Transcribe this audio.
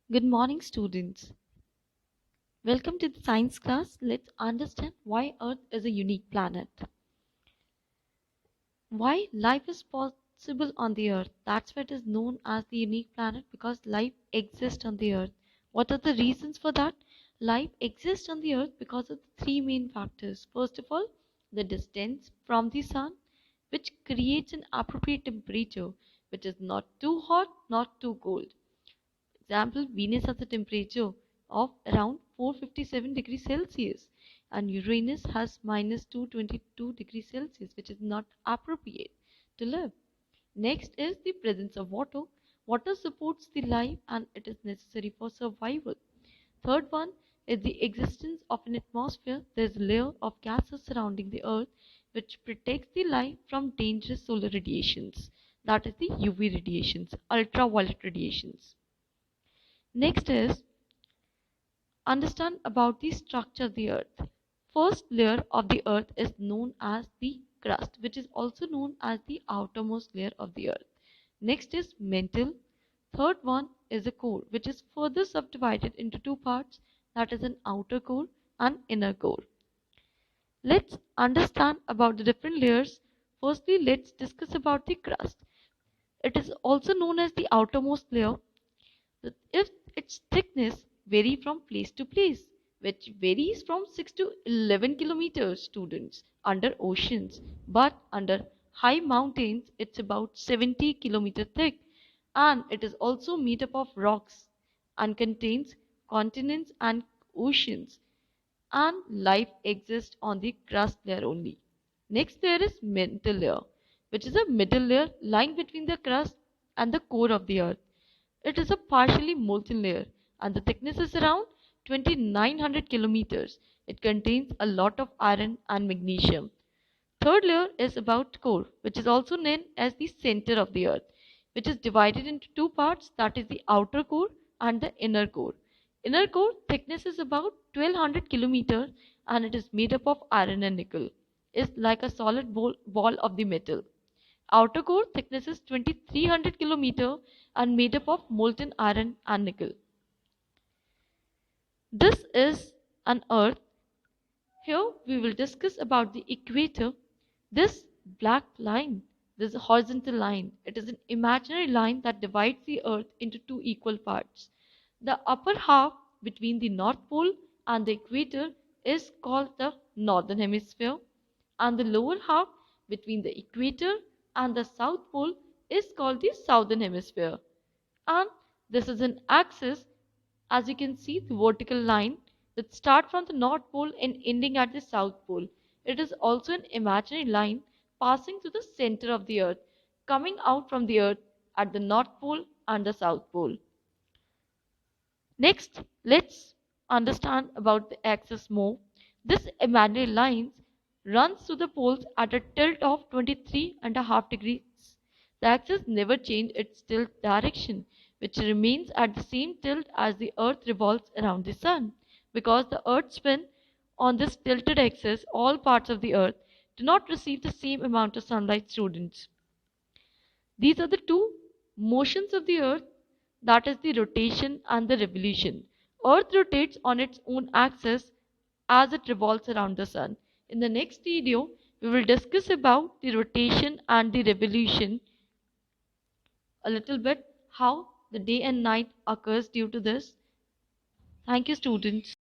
Good morning, students. Welcome to the science class. Let's understand why Earth is a unique planet. Why life is possible on the Earth. That's why it is known as the unique planet because life exists on the Earth. What are the reasons for that? Life exists on the Earth because of the three main factors. First of all, the distance from the sun, which creates an appropriate temperature, which is not too hot, not too cold. Example, Venus has a temperature of around 457 degrees Celsius and Uranus has minus 222 degrees Celsius, which is not appropriate to live. Next is the presence of water. Water supports the life and it is necessary for survival. Third one is the existence of an atmosphere. There is a layer of gases surrounding the earth which protects the life from dangerous solar radiations. That is the UV radiations, ultraviolet radiations. Next is understand about the structure of the earth. First layer of the earth is known as the crust, which is also known as the outermost layer of the earth. Next is mantle. Third one is the core, which is further subdivided into two parts, that is an outer core and inner core. Let's understand about the different layers. Firstly, let's discuss about the crust. It is also known as the outermost layer. If its thickness vary from place to place, which varies from 6 to 11 kilometers, students, under oceans, but under high mountains it's about 70 kilometer thick, and it is also made up of rocks and contains continents and oceans, and life exists on the crust layer only. Next there is mantle layer, which is a middle layer lying between the crust and the core of the earth. It is a partially molten layer and the thickness is around 2900 kilometers. It contains a lot of iron and magnesium. Third layer is about core, which is also known as the center of the earth, which is divided into two parts, that is the outer core and the inner core. Inner core thickness is about 1200 kilometers and it is made up of iron and nickel. It's like a solid ball of the metal. Outer core thickness is 2300 km and made up of molten iron and nickel. This is an earth. Here we will discuss about the equator. This black line, this horizontal line, it is an imaginary line that divides the earth into two equal parts. The upper half between the North Pole and the equator is called the northern hemisphere, and the lower half between the equator and the South Pole is called the southern hemisphere. And this is an axis, as you can see, the vertical line that start from the North Pole and ending at the South Pole. It is also an imaginary line passing through the center of the earth, coming out from the earth at the North Pole and the South Pole. Next, let's understand about the axis more. This imaginary line runs through the poles at a tilt of 23.5 degrees. The axis never changes its tilt direction, which remains at the same tilt as the earth revolves around the sun. Because the earth spins on this tilted axis, all parts of the earth do not receive the same amount of sunlight, students. These are the two motions of the earth, that is the rotation and the revolution. Earth rotates on its own axis as it revolves around the sun. In the next video, we will discuss about the rotation and the revolution a little bit, how the day and night occurs due to this. Thank you, students.